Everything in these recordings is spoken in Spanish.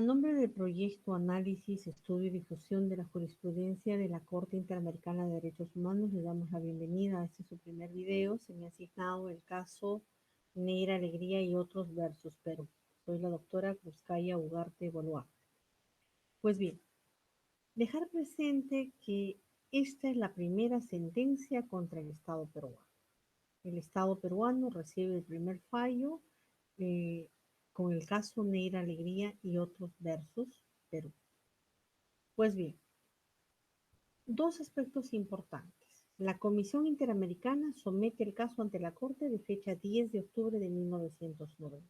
nombre del proyecto Análisis, Estudio y Difusión de la Jurisprudencia de la Corte Interamericana de Derechos Humanos, le damos la bienvenida a este su primer video. Se me ha asignado el caso Neira Alegría y otros versus Perú. Soy la doctora Cruzcaya Ugarte Boluarte. Pues bien, dejar presente que esta es la primera sentencia contra el Estado peruano. El Estado peruano recibe el primer fallo eh, con el caso Neira Alegría y otros versus Perú. Pues bien, dos aspectos importantes. La Comisión Interamericana somete el caso ante la Corte de fecha 10 de octubre de 1990.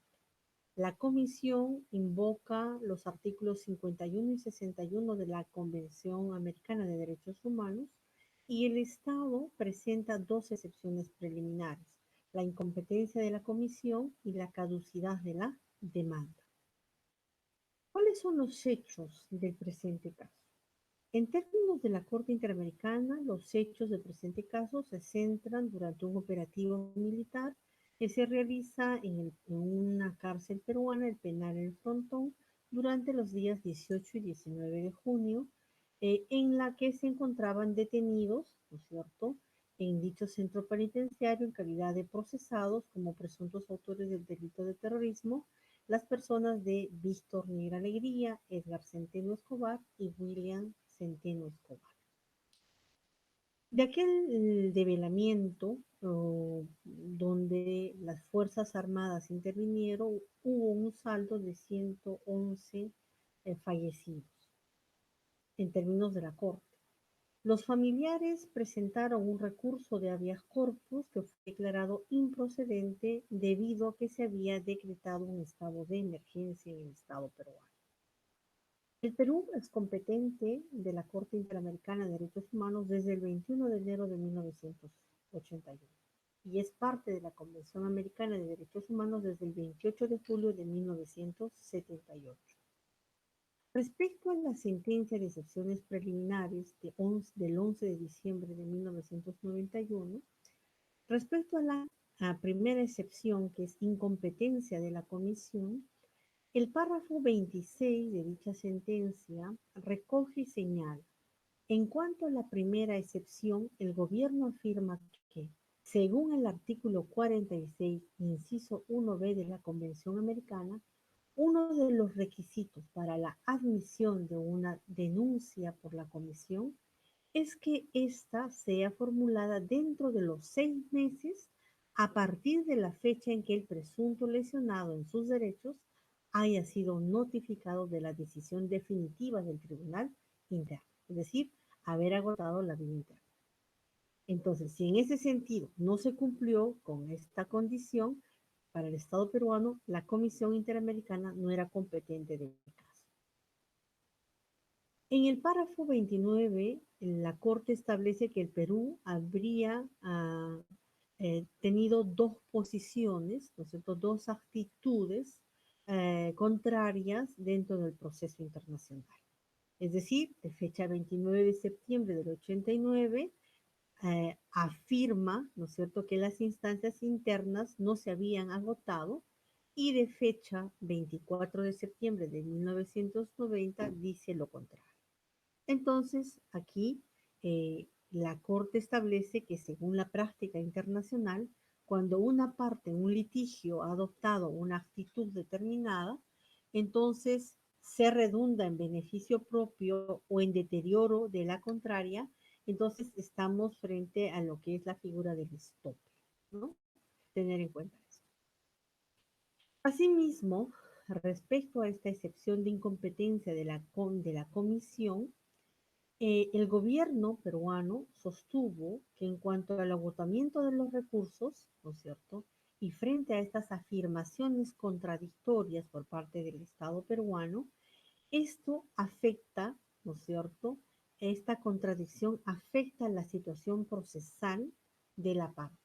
La Comisión invoca los artículos 51 y 61 de la Convención Americana de Derechos Humanos y el Estado presenta dos excepciones preliminares, la incompetencia de la Comisión y la caducidad de la demanda. ¿Cuáles son los hechos del presente caso? En términos de la Corte Interamericana, los hechos del presente caso se centran durante un operativo militar que se realiza en una cárcel peruana, el penal El Frontón, durante los días 18 y 19 de junio, en la que se encontraban detenidos, ¿no es cierto?, en dicho centro penitenciario en calidad de procesados como presuntos autores del delito de terrorismo, las personas de Víctor Negra Alegría, Edgar Centeno Escobar y William Centeno Escobar. De aquel develamiento donde las Fuerzas Armadas intervinieron, hubo un saldo de 111 fallecidos en términos de la Corte. Los familiares presentaron un recurso de habeas corpus que fue declarado improcedente debido a que se había decretado un estado de emergencia en el Estado peruano. El Perú es competente de la Corte Interamericana de Derechos Humanos desde el 21 de enero de 1981 y es parte de la Convención Americana de Derechos Humanos desde el 28 de julio de 1978. Respecto a la sentencia de excepciones preliminares del 11 de diciembre de 1991, respecto a la primera excepción, que es incompetencia de la Comisión, el párrafo 26 de dicha sentencia recoge y señala: en cuanto a la primera excepción, el gobierno afirma que, según el artículo 46, inciso 1b de la Convención Americana, uno de los requisitos para la admisión de una denuncia por la Comisión es que ésta sea formulada dentro de los 6 meses a partir de la fecha en que el presunto lesionado en sus derechos haya sido notificado de la decisión definitiva del tribunal interno, es decir, haber agotado la vía interna. Entonces, si en ese sentido no se cumplió con esta condición, para el Estado peruano, la Comisión Interamericana no era competente del caso. En el párrafo 29, la Corte establece que el Perú habría tenido dos posiciones, ¿no es cierto?, dos actitudes contrarias dentro del proceso internacional. Es decir, de fecha 29 de septiembre del 89, afirma, ¿no es cierto?, que las instancias internas no se habían agotado y de fecha 24 de septiembre de 1990 dice lo contrario. Entonces, aquí la Corte establece que según la práctica internacional, cuando una parte en un litigio ha adoptado una actitud determinada, entonces se redunda en beneficio propio o en deterioro de la contraria, entonces estamos frente a lo que es la figura del stop, ¿no? Tener en cuenta eso. Asimismo, respecto a esta excepción de incompetencia de la Comisión, el gobierno peruano sostuvo que en cuanto al agotamiento de los recursos, ¿no es cierto?, y frente a estas afirmaciones contradictorias por parte del Estado peruano, esto afecta, ¿no es cierto?, esta contradicción afecta la situación procesal de la parte,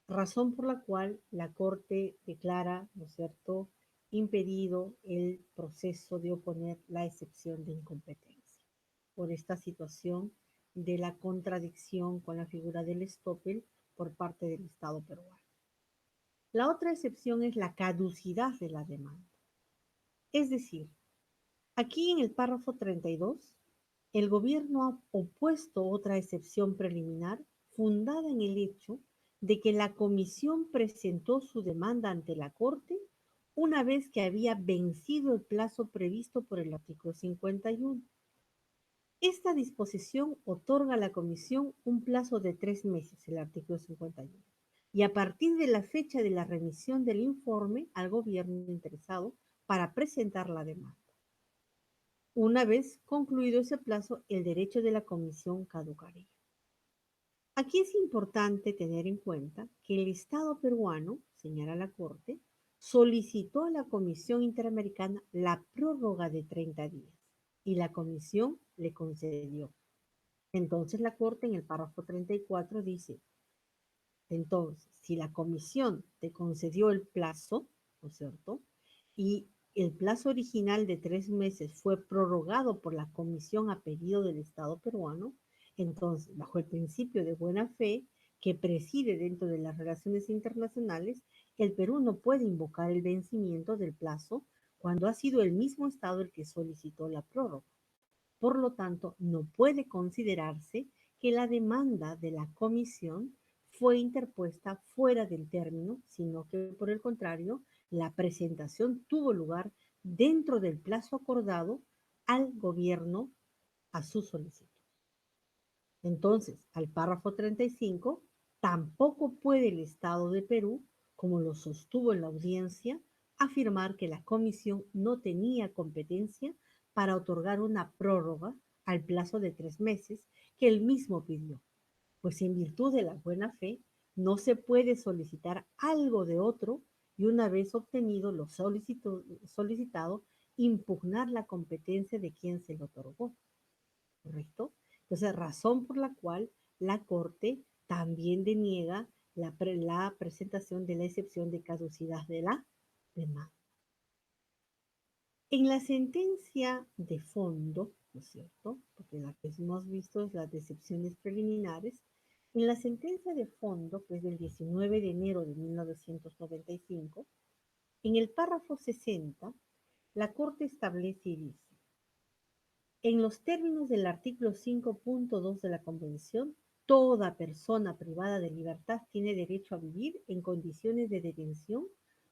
razón por la cual la Corte declara, ¿no es cierto?, impedido el proceso de oponer la excepción de incompetencia por esta situación de la contradicción con la figura del estoppel por parte del Estado peruano. La otra excepción es la caducidad de la demanda. Es decir, Aquí en el párrafo 32, el gobierno ha opuesto otra excepción preliminar fundada en el hecho de que la comisión presentó su demanda ante la Corte una vez que había vencido el plazo previsto por el artículo 51. Esta disposición otorga a la comisión un plazo de 3 meses, el artículo 51, y a partir de la fecha de la remisión del informe al gobierno interesado para presentar la demanda. Una vez concluido ese plazo, el derecho de la comisión caducaría. Aquí es importante tener en cuenta que el Estado peruano, señala la Corte, solicitó a la Comisión Interamericana la prórroga de 30 días y la Comisión le concedió. Entonces la Corte en el párrafo 34 dice, entonces, si la Comisión te concedió el plazo, ¿no es cierto? Y el plazo original de 3 meses fue prorrogado por la Comisión a pedido del Estado peruano, entonces, bajo el principio de buena fe que preside dentro de las relaciones internacionales, el Perú no puede invocar el vencimiento del plazo cuando ha sido el mismo Estado el que solicitó la prórroga. Por lo tanto, no puede considerarse que la demanda de la comisión fue interpuesta fuera del término, sino que por el contrario, la presentación tuvo lugar dentro del plazo acordado al gobierno a su solicitud. Entonces, al párrafo 35, tampoco puede el Estado de Perú, como lo sostuvo en la audiencia, afirmar que la comisión no tenía competencia para otorgar una prórroga al plazo de 3 meses que él mismo pidió, pues en virtud de la buena fe no se puede solicitar algo de otro y una vez obtenido lo solicitado, impugnar la competencia de quien se lo otorgó. ¿Correcto? Entonces, razón por la cual la Corte también deniega la presentación de la excepción de caducidad de la demanda. En la sentencia de fondo, ¿no es cierto? Porque la que hemos visto es las excepciones preliminares. En la sentencia de fondo, que es del 19 de enero de 1995, en el párrafo 60, la Corte establece y dice, en los términos del artículo 5.2 de la Convención, toda persona privada de libertad tiene derecho a vivir en condiciones de detención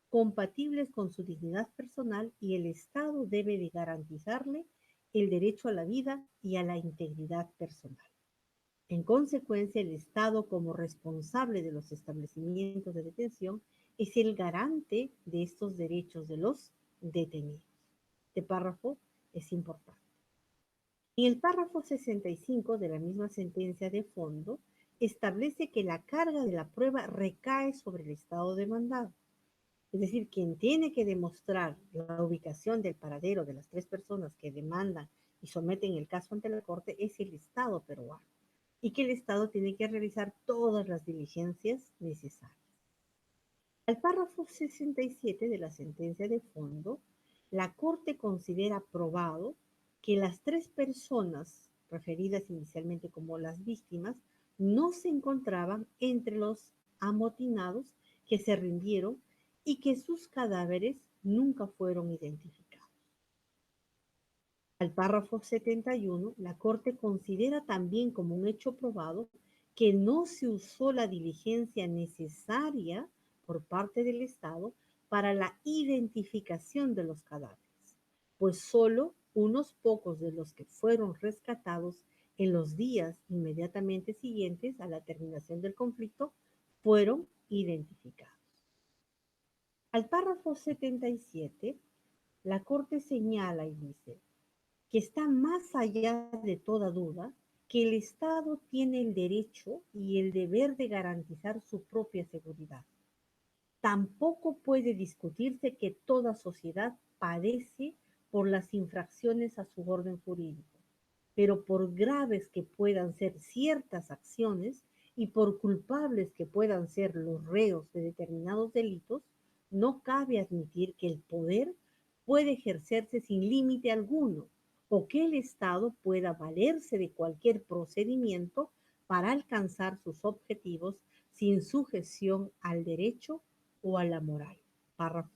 compatibles con su dignidad personal y el Estado debe de garantizarle el derecho a la vida y a la integridad personal. En consecuencia, el Estado, como responsable de los establecimientos de detención, es el garante de estos derechos de los detenidos. Este párrafo es importante. En el párrafo 65 de la misma sentencia de fondo, establece que la carga de la prueba recae sobre el Estado demandado. Es decir, quien tiene que demostrar la ubicación del paradero de las 3 personas que demandan y someten el caso ante la Corte es el Estado peruano y que el Estado tiene que realizar todas las diligencias necesarias. Al párrafo 67 de la sentencia de fondo, la Corte considera probado que las 3 personas referidas inicialmente como las víctimas no se encontraban entre los amotinados que se rindieron y que sus cadáveres nunca fueron identificados. Al párrafo 71, la Corte considera también como un hecho probado que no se usó la diligencia necesaria por parte del Estado para la identificación de los cadáveres, pues solo unos pocos de los que fueron rescatados en los días inmediatamente siguientes a la terminación del conflicto fueron identificados. Al párrafo 77, la Corte señala y dice que está más allá de toda duda que el Estado tiene el derecho y el deber de garantizar su propia seguridad. Tampoco puede discutirse que toda sociedad padece por las infracciones a su orden jurídico, pero por graves que puedan ser ciertas acciones y por culpables que puedan ser los reos de determinados delitos, no cabe admitir que el poder puede ejercerse sin límite alguno o que el Estado pueda valerse de cualquier procedimiento para alcanzar sus objetivos sin sujeción al derecho o a la moral. Párrafo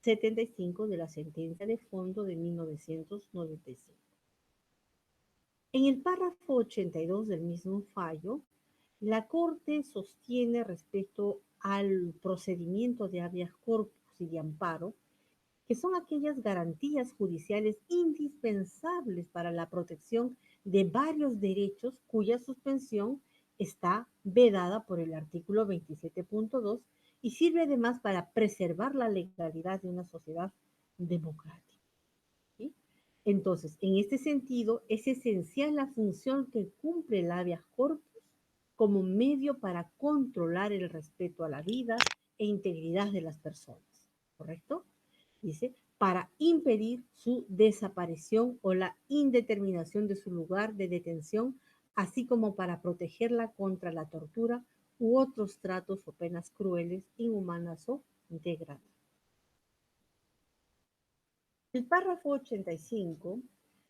75 de la sentencia de fondo de 1995. En el párrafo 82 del mismo fallo, la Corte sostiene respecto al procedimiento de habeas corpus y de amparo que son aquellas garantías judiciales indispensables para la protección de varios derechos cuya suspensión está vedada por el artículo 27.2 y sirve además para preservar la legalidad de una sociedad democrática. ¿Sí? Entonces, en este sentido, es esencial la función que cumple el habeas corpus como medio para controlar el respeto a la vida e integridad de las personas, ¿correcto? Dice, para impedir su desaparición o la indeterminación de su lugar de detención, así como para protegerla contra la tortura u otros tratos o penas crueles, inhumanas o degradantes. El párrafo 85,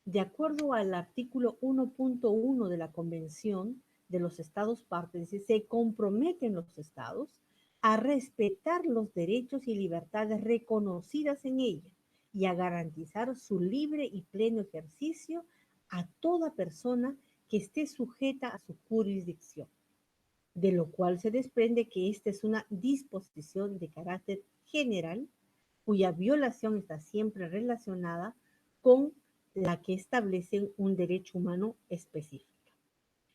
de acuerdo al artículo 1.1 de la Convención de los Estados Partes, se comprometen los Estados a respetar los derechos y libertades reconocidas en ella y a garantizar su libre y pleno ejercicio a toda persona que esté sujeta a su jurisdicción, de lo cual se desprende que esta es una disposición de carácter general cuya violación está siempre relacionada con la que establece un derecho humano específico.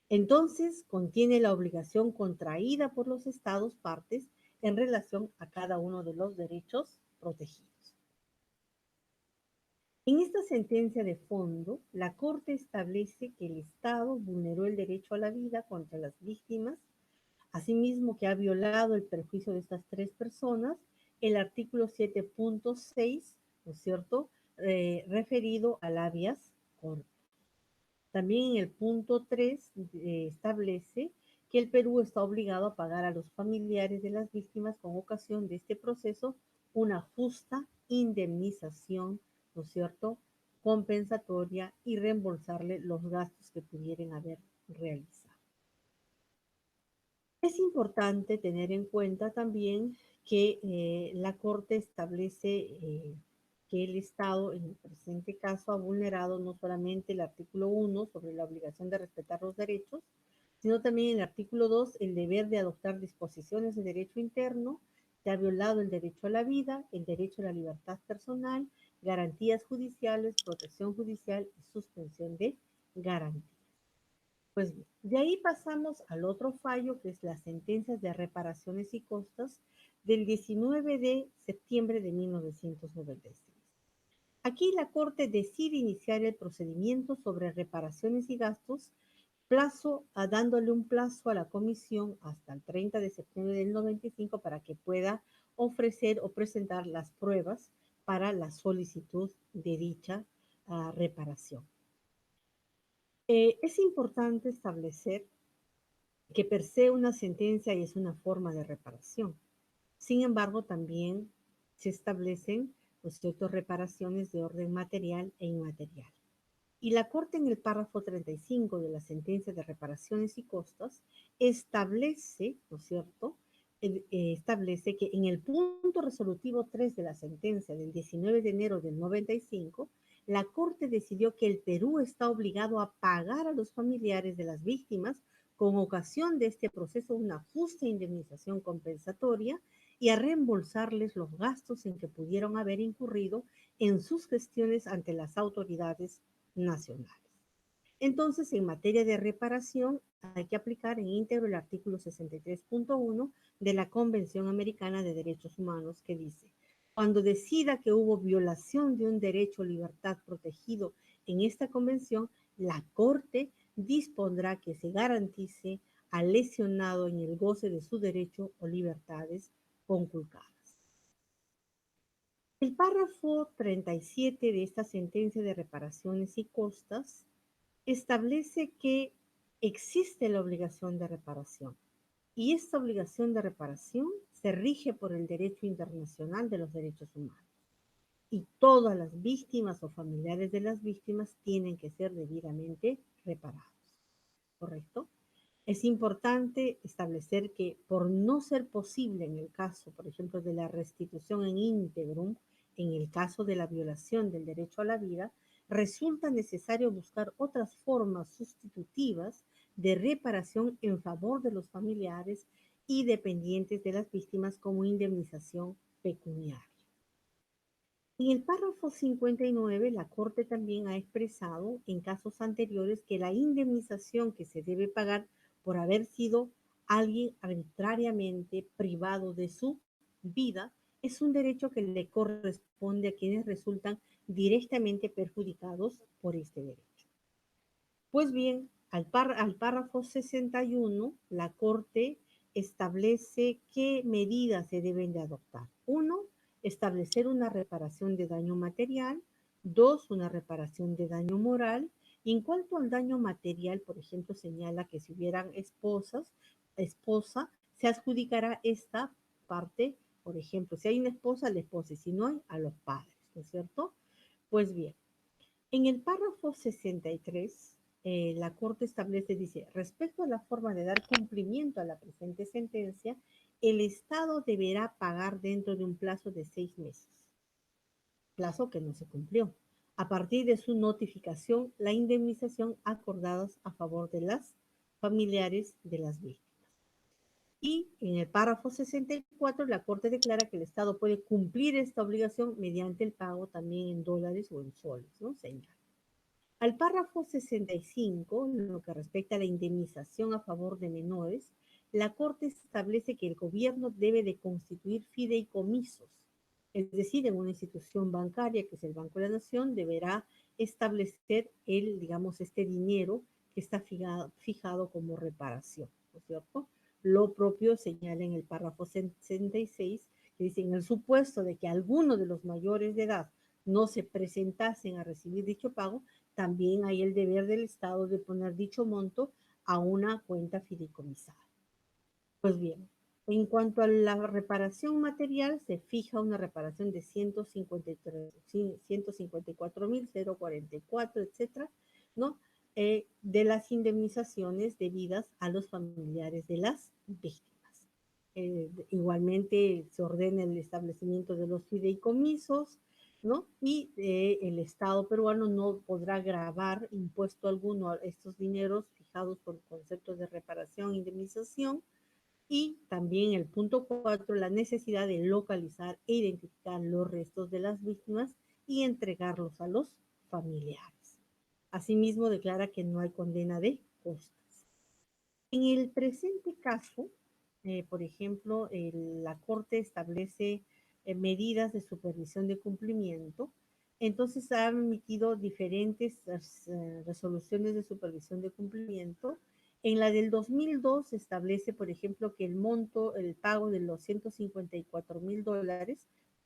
Entonces, contiene la obligación contraída por los Estados partes en relación a cada uno de los derechos protegidos. En esta sentencia de fondo, la Corte establece que el Estado vulneró el derecho a la vida contra las víctimas, asimismo que ha violado el perjuicio de estas tres personas, el artículo 7.6, ¿no es cierto?, referido al habeas corpus. También en el punto 3 establece que el Perú está obligado a pagar a los familiares de las víctimas con ocasión de este proceso una justa indemnización, ¿no es cierto?, compensatoria y reembolsarle los gastos que pudieran haber realizado. Es importante tener en cuenta también que la Corte establece que el Estado, en el presente caso, ha vulnerado no solamente el artículo 1 sobre la obligación de respetar los derechos, sino también el artículo 2, el deber de adoptar disposiciones de derecho interno, se ha violado el derecho a la vida, el derecho a la libertad personal, garantías judiciales, protección judicial y suspensión de garantías. Pues bien, de ahí pasamos al otro fallo, que es las sentencias de reparaciones y costas del 19 de septiembre de 1996. Aquí la Corte decide iniciar el procedimiento sobre reparaciones y gastos, dándole un plazo a la Comisión hasta el 30 de septiembre del 95 para que pueda ofrecer o presentar las pruebas para la solicitud de dicha reparación. Es importante establecer que per se una sentencia y es una forma de reparación. Sin embargo, también se establecen pues, ciertas reparaciones de orden material e inmaterial. Y la Corte en el párrafo 35 de la sentencia de reparaciones y costas establece, ¿no es cierto?, establece que en el punto resolutivo 3 de la sentencia del 19 de enero del 95, la Corte decidió que el Perú está obligado a pagar a los familiares de las víctimas con ocasión de este proceso una justa indemnización compensatoria y a reembolsarles los gastos en que pudieron haber incurrido en sus gestiones ante las autoridades nacionales. Entonces, en materia de reparación, hay que aplicar en íntegro el artículo 63.1 de la Convención Americana de Derechos Humanos, que dice, cuando decida que hubo violación de un derecho o libertad protegido en esta convención, la Corte dispondrá que se garantice al lesionado en el goce de su derecho o libertades conculcadas. El párrafo 37 de esta sentencia de reparaciones y costas establece que existe la obligación de reparación y esta obligación de reparación se rige por el derecho internacional de los derechos humanos y todas las víctimas o familiares de las víctimas tienen que ser debidamente reparados, ¿correcto? Es importante establecer que por no ser posible en el caso, por ejemplo, de la restitución en íntegrum, en el caso de la violación del derecho a la vida, resulta necesario buscar otras formas sustitutivas de reparación en favor de los familiares y dependientes de las víctimas como indemnización pecuniaria. En el párrafo 59, la Corte también ha expresado en casos anteriores que la indemnización que se debe pagar por haber sido alguien arbitrariamente privado de su vida es un derecho que le corresponde a quienes resultan directamente perjudicados por este derecho. Pues bien, al párrafo 61, la Corte establece qué medidas se deben de adoptar. Uno, establecer una reparación de daño material. Dos, una reparación de daño moral. Y en cuanto al daño material, por ejemplo, señala que si hubieran esposa, se adjudicará esta parte, por ejemplo, si hay una esposa, a la esposa, y si no hay, a los padres, ¿no es cierto? Pues bien, en el párrafo 63, la Corte establece, dice, respecto a la forma de dar cumplimiento a la presente sentencia, el Estado deberá pagar dentro de un plazo de 6 meses, plazo que no se cumplió, a partir de su notificación, la indemnización acordada a favor de las familiares de las víctimas. Y en el párrafo 64, la Corte declara que el Estado puede cumplir esta obligación mediante el pago también en dólares o en soles, ¿no? Señala. Al párrafo 65, en lo que respecta a la indemnización a favor de menores, la Corte establece que el gobierno debe de constituir fideicomisos, es decir, en una institución bancaria, que es el Banco de la Nación, deberá establecer digamos, este dinero que está fijado como reparación, ¿no es cierto? Lo propio señala en el párrafo 66, que dice, en el supuesto de que alguno de los mayores de edad no se presentasen a recibir dicho pago, también hay el deber del Estado de poner dicho monto a una cuenta fideicomisada. Pues bien, en cuanto a la reparación material, se fija una reparación de 154.044, etcétera, ¿no? De las indemnizaciones debidas a los familiares de las víctimas. Igualmente se ordena el establecimiento de los fideicomisos, ¿no? Y el Estado peruano no podrá gravar impuesto alguno a estos dineros fijados por conceptos de reparación e indemnización. Y también el punto 4, la necesidad de localizar e identificar los restos de las víctimas y entregarlos a los familiares. Asimismo, declara que no hay condena de costas. En el presente caso, por ejemplo, la Corte establece medidas de supervisión de cumplimiento. Entonces, ha emitido diferentes resoluciones de supervisión de cumplimiento. En la del 2002 se establece, por ejemplo, que el pago de los $154.000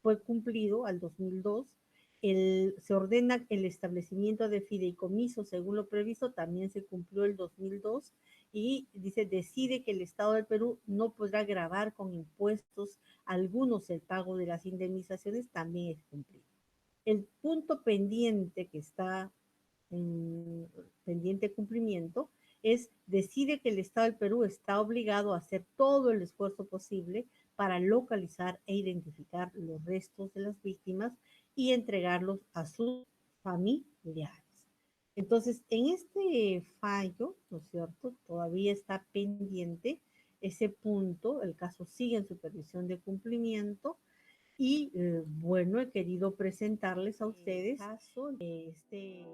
fue cumplido al 2002. Se ordena el establecimiento de fideicomiso según lo previsto, también se cumplió el 2002 y dice, decide que el Estado del Perú no podrá gravar con impuestos algunos el pago de las indemnizaciones, también es cumplido. El punto pendiente que está en pendiente cumplimiento es, decide que el Estado del Perú está obligado a hacer todo el esfuerzo posible para localizar e identificar los restos de las víctimas y entregarlos a sus familiares. Entonces, en este fallo, ¿no es cierto? Todavía está pendiente ese punto, el caso sigue en supervisión de cumplimiento y bueno, he querido presentarles a ustedes este